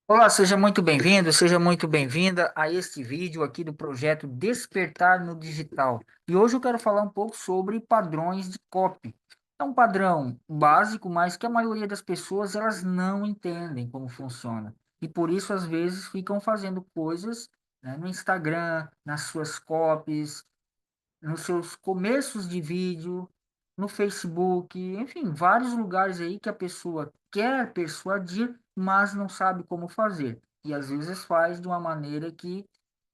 Olá, seja muito bem-vindo, seja muito bem-vinda a este vídeo aqui do projeto Despertar no Digital. E hoje eu quero falar um pouco sobre padrões de copy. É um padrão básico, mas que a maioria das pessoas elas não entendem como funciona. E por isso, às vezes, ficam fazendo coisas, né, no Instagram, nas suas copies, nos seus começos de vídeo, no Facebook, enfim, vários lugares aí que a pessoa quer persuadir, mas não sabe como fazer. E às vezes faz de uma maneira que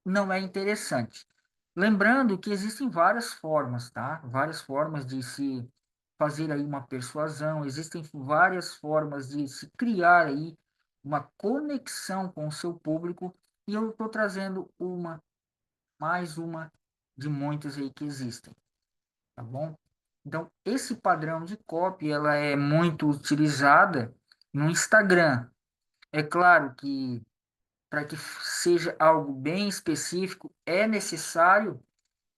não é interessante. Lembrando que existem várias formas, tá? Várias formas de se fazer aí uma persuasão, existem várias formas de se criar aí uma conexão com o seu público, e eu estou trazendo mais uma de muitas aí que existem, tá bom? Então, esse padrão de copy, ela é muito utilizada no Instagram. É claro que para que seja algo bem específico, é necessário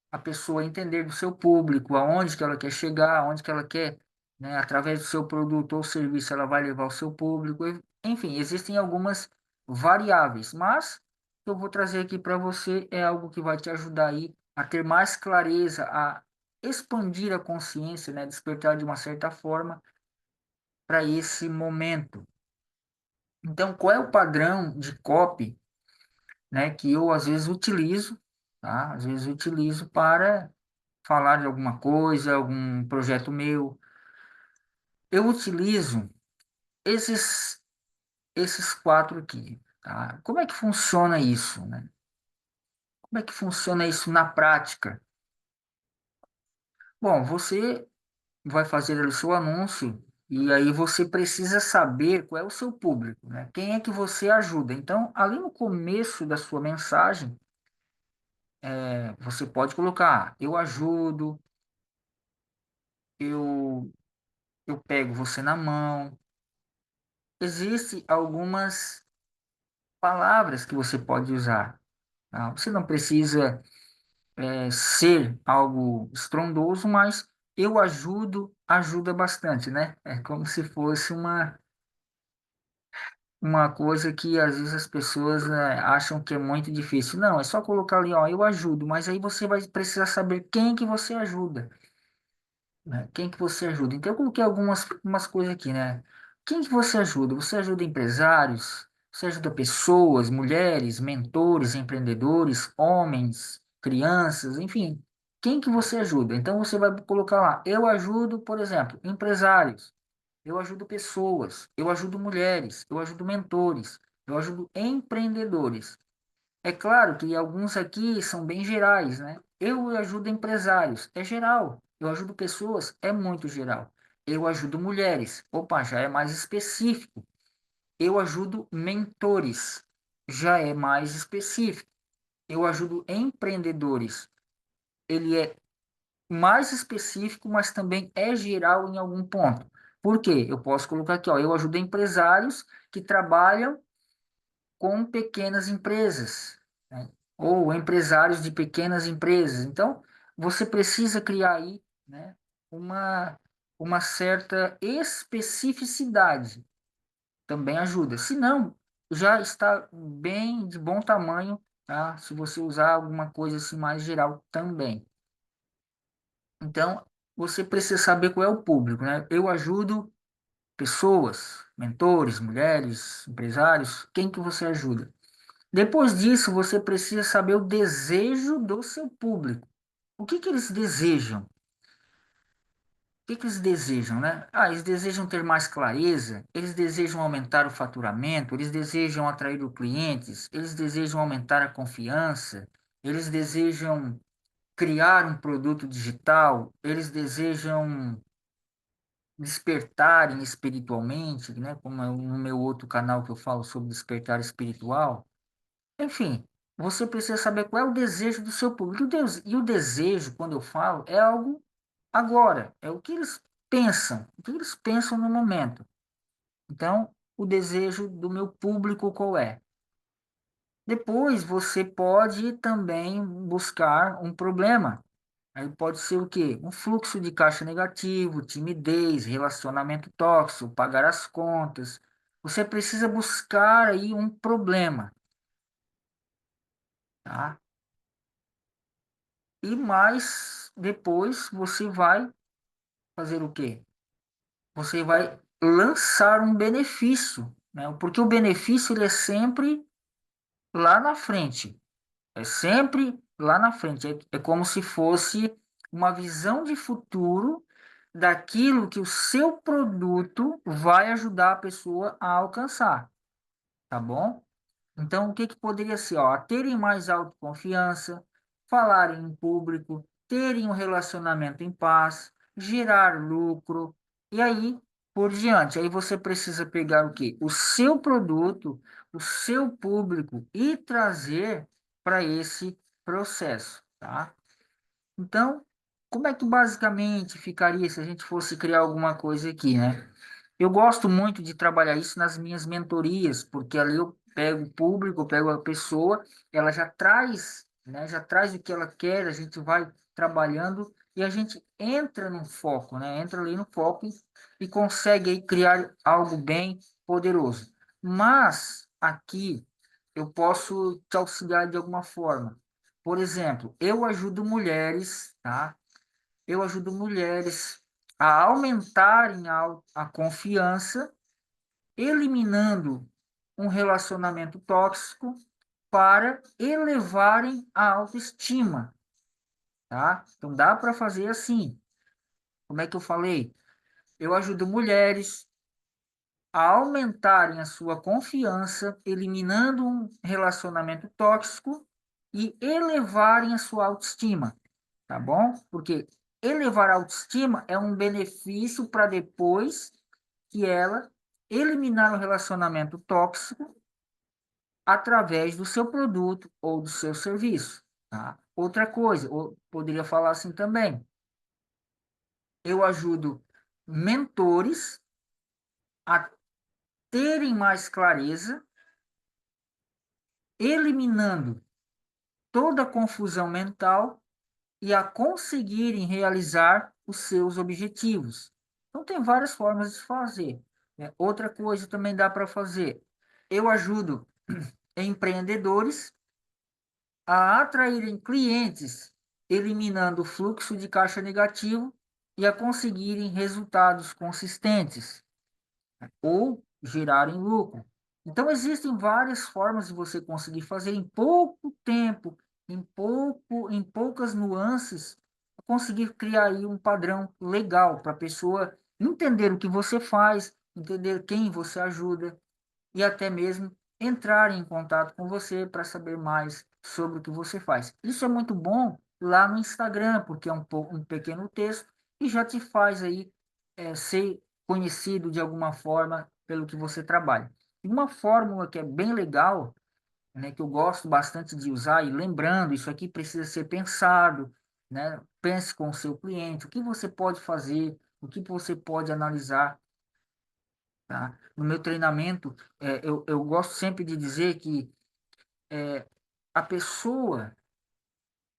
a pessoa entender do seu público, aonde que ela quer chegar, aonde que ela quer, né, através do seu produto ou serviço, ela vai levar o seu público. Enfim, existem algumas variáveis, mas o que eu vou trazer aqui para você é algo que vai te ajudar aí a ter mais clareza, a expandir a consciência, né, despertar de uma certa forma para esse momento. Então, qual é o padrão de copy, né, que eu às vezes utilizo, tá? Às vezes utilizo para falar de alguma coisa, algum projeto meu. Eu utilizo esses quatro aqui, tá? Como é que funciona isso, né? Como é que funciona isso na prática? Bom, você vai fazer ali o seu anúncio e aí você precisa saber qual é o seu público, né? Quem é que você ajuda? Então, ali no começo da sua mensagem, você pode colocar: eu ajudo, eu, eu pego você na mão. Existem algumas palavras que você pode usar, tá? Você não precisa ser algo estrondoso, mas eu ajudo, ajuda bastante, né? É como se fosse uma coisa que às vezes as pessoas acham que é muito difícil. Não, é só colocar ali, ó, eu ajudo, mas aí você vai precisar saber quem que você ajuda, né? Quem que você ajuda? Então eu coloquei algumas coisas aqui, né? Quem que você ajuda? Você ajuda empresários? Você ajuda pessoas, mulheres, mentores, empreendedores, homens, crianças, enfim. Quem que você ajuda? Então você vai colocar lá, eu ajudo, por exemplo, empresários, eu ajudo pessoas, eu ajudo mulheres, eu ajudo mentores, eu ajudo empreendedores. É claro que alguns aqui são bem gerais, né? Eu ajudo empresários, é geral. Eu ajudo pessoas, é muito geral. Eu ajudo mulheres, opa, já é mais específico. Eu ajudo mentores, já é mais específico. Eu ajudo empreendedores, ele é mais específico, mas também é geral em algum ponto. Por quê? Eu posso colocar aqui, ó, eu ajudo empresários que trabalham com pequenas empresas, né? Ou empresários de pequenas empresas. Então, você precisa criar aí, né, uma, uma certa especificidade. Também ajuda. Se não, já está bem de bom tamanho, tá? Se você usar alguma coisa assim mais geral também. Então, você precisa saber qual é o público, né? Eu ajudo pessoas, mentores, mulheres, empresários, quem que você ajuda? Depois disso, você precisa saber o desejo do seu público. O que que eles desejam? O que que eles desejam, né? Ah, eles desejam ter mais clareza, eles desejam aumentar o faturamento, eles desejam atrair os clientes, eles desejam aumentar a confiança, eles desejam criar um produto digital, eles desejam despertarem espiritualmente, né? Como é no meu outro canal que eu falo sobre despertar espiritual. Enfim, você precisa saber qual é o desejo do seu público. E o desejo, quando eu falo, é algo agora, é o que eles pensam, o que eles pensam no momento. Então, o desejo do meu público qual é? Depois, você pode também buscar um problema. Aí pode ser o quê? Um fluxo de caixa negativo, timidez, relacionamento tóxico, pagar as contas. Você precisa buscar aí um problema, tá? E mais depois você vai fazer o quê? Você vai lançar um benefício, né? Porque o benefício ele é sempre lá na frente. É sempre lá na frente. É como se fosse uma visão de futuro daquilo que o seu produto vai ajudar a pessoa a alcançar, tá bom? Então, o que que poderia ser? Ó, terem mais autoconfiança, falarem em público, terem um relacionamento em paz, gerar lucro, e aí por diante. Aí você precisa pegar o quê? O seu produto, o seu público e trazer para esse processo, tá? Então, como é que basicamente ficaria se a gente fosse criar alguma coisa aqui, né? Eu gosto muito de trabalhar isso nas minhas mentorias, porque ali eu pego o público, eu pego a pessoa, ela já traz, né, já traz o que ela quer, a gente vai trabalhando e a gente entra no foco, né? Entra ali no foco e consegue aí criar algo bem poderoso. Mas aqui eu posso te auxiliar de alguma forma. Por exemplo, eu ajudo mulheres, tá? Eu ajudo mulheres a aumentarem a confiança, eliminando um relacionamento tóxico para elevarem a autoestima, tá? Então dá para fazer assim. Como é que eu falei? Eu ajudo mulheres a aumentarem a sua confiança, eliminando um relacionamento tóxico e elevarem a sua autoestima, tá bom? Porque elevar a autoestima é um benefício para depois que ela eliminar o relacionamento tóxico através do seu produto ou do seu serviço, tá? Outra coisa, ou poderia falar assim também, eu ajudo mentores a terem mais clareza, eliminando toda a confusão mental e a conseguirem realizar os seus objetivos. Então, tem várias formas de fazer, né? Outra coisa também dá para fazer. Eu ajudo empreendedores a atraírem clientes, eliminando o fluxo de caixa negativo e a conseguirem resultados consistentes ou gerarem lucro. Então, existem várias formas de você conseguir fazer em pouco tempo, em poucas nuances, conseguir criar aí um padrão legal para a pessoa entender o que você faz, entender quem você ajuda e até mesmo entrar em contato com você para saber mais sobre o que você faz. Isso é muito bom lá no Instagram, porque é um pequeno texto e já te faz aí ser conhecido de alguma forma pelo que você trabalha. E uma fórmula que é bem legal, né, que eu gosto bastante de usar, e lembrando, isso aqui precisa ser pensado, né? Pense com o seu cliente, o que você pode fazer, o que você pode analisar, tá? No meu treinamento, eu gosto sempre de dizer que a pessoa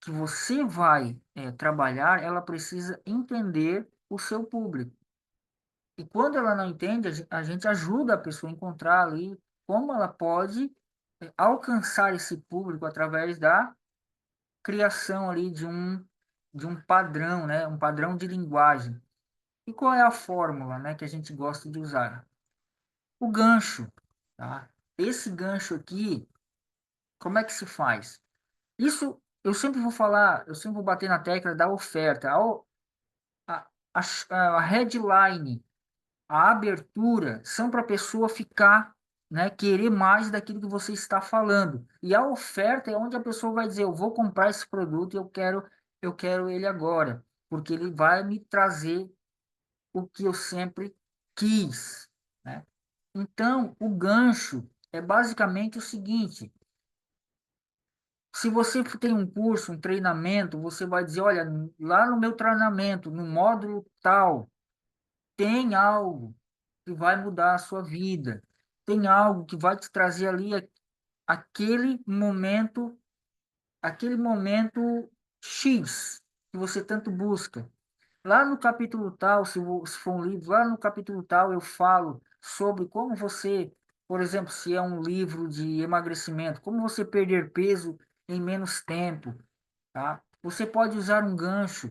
que você vai trabalhar, ela precisa entender o seu público. E quando ela não entende, a gente ajuda a pessoa a encontrar ali como ela pode alcançar esse público através da criação ali de um padrão, né? Um padrão de linguagem. E qual é a fórmula, né, que a gente gosta de usar? O gancho, tá? Esse gancho aqui, como é que se faz? Isso eu sempre vou falar, eu sempre vou bater na tecla da oferta. A, a headline, a abertura, são para a pessoa ficar, né, querer mais daquilo que você está falando. E a oferta é onde a pessoa vai dizer, eu vou comprar esse produto e eu quero ele agora, porque ele vai me trazer o que eu sempre quis, né? Então, o gancho é basicamente o seguinte: se você tem um curso, um treinamento, você vai dizer, olha, lá no meu treinamento, no módulo tal, tem algo que vai mudar a sua vida, tem algo que vai te trazer ali aquele momento, aquele momento X que você tanto busca. Lá no capítulo tal, se for um livro, lá no capítulo tal eu falo sobre como você, por exemplo, se é um livro de emagrecimento, como você perder peso em menos tempo, tá? Você pode usar um gancho,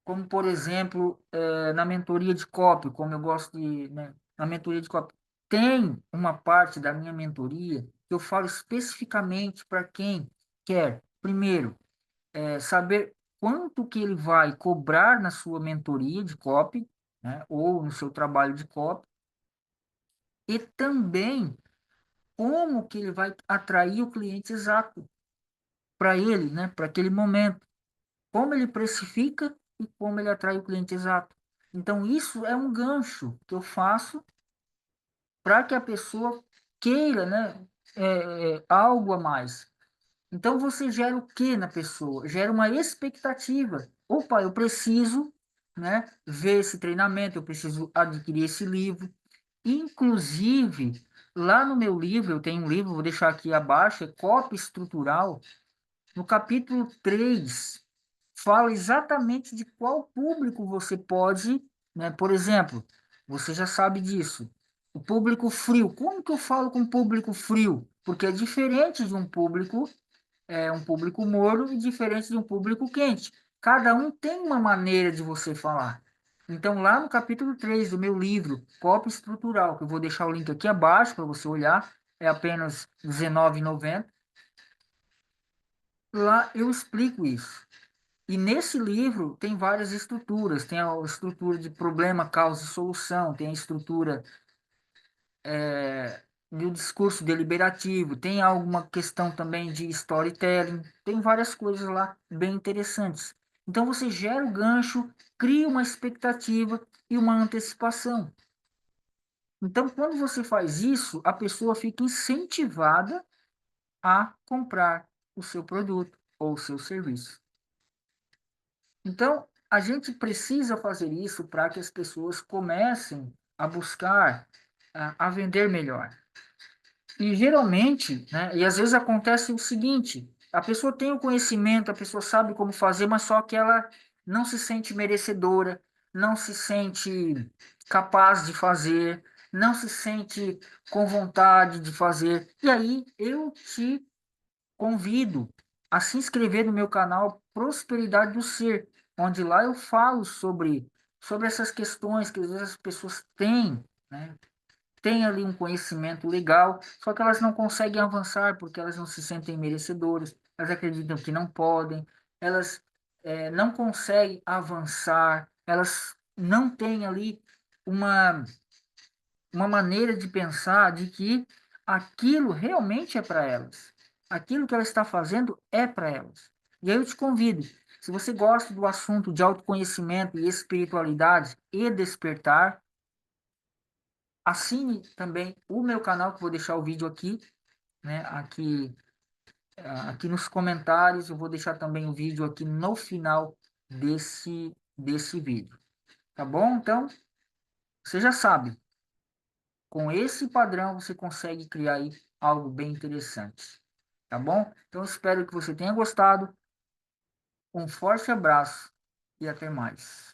como por exemplo, na mentoria de copy, como eu gosto de, né, na mentoria de copy, tem uma parte da minha mentoria que eu falo especificamente para quem quer, primeiro, saber quanto que ele vai cobrar na sua mentoria de copy, né, ou no seu trabalho de copy, e também como que ele vai atrair o cliente exato para ele, né, para aquele momento, como ele precifica e como ele atrai o cliente exato. Então, isso é um gancho que eu faço para que a pessoa queira, né, algo a mais. Então, você gera o que na pessoa? Gera uma expectativa. Opa, eu preciso, né, ver esse treinamento, eu preciso adquirir esse livro. Inclusive, lá no meu livro, eu tenho um livro, vou deixar aqui abaixo, é Copy Estrutural. No capítulo 3 fala exatamente de qual público você pode, né? Por exemplo, você já sabe disso. O público frio. Como que eu falo com público frio? Porque é diferente de um público morno e diferente de um público quente. Cada um tem uma maneira de você falar. Então, lá no capítulo 3 do meu livro, Copy Estrutural, que eu vou deixar o link aqui abaixo para você olhar, é apenas R$ 19,90. Lá eu explico isso. E nesse livro tem várias estruturas. Tem a estrutura de problema, causa e solução, tem a estrutura do discurso deliberativo, tem alguma questão também de storytelling, tem várias coisas lá bem interessantes. Então você gera o gancho, cria uma expectativa e uma antecipação. Então, quando você faz isso, a pessoa fica incentivada a comprar o seu produto ou o seu serviço. Então, a gente precisa fazer isso para que as pessoas comecem a buscar a vender melhor. E geralmente, né, e às vezes acontece o seguinte: a pessoa tem o conhecimento, a pessoa sabe como fazer, mas só que ela não se sente merecedora, não se sente capaz de fazer, não se sente com vontade de fazer. E aí eu te convido a se inscrever no meu canal Prosperidade do Ser, onde lá eu falo sobre essas questões que às vezes as pessoas têm, né? Têm ali um conhecimento legal, só que elas não conseguem avançar porque elas não se sentem merecedoras, elas acreditam que não podem, elas não conseguem avançar, elas não têm ali uma uma maneira de pensar de que aquilo realmente é para elas. Aquilo que ela está fazendo é para elas. E aí eu te convido, se você gosta do assunto de autoconhecimento e espiritualidade e despertar, assine também o meu canal, que eu vou deixar o vídeo aqui, né? Aqui nos comentários, eu vou deixar também o vídeo aqui no final desse vídeo. Tá bom? Então, você já sabe. Com esse padrão, você consegue criar aí algo bem interessante. Tá bom? Então, espero que você tenha gostado. Um forte abraço e até mais.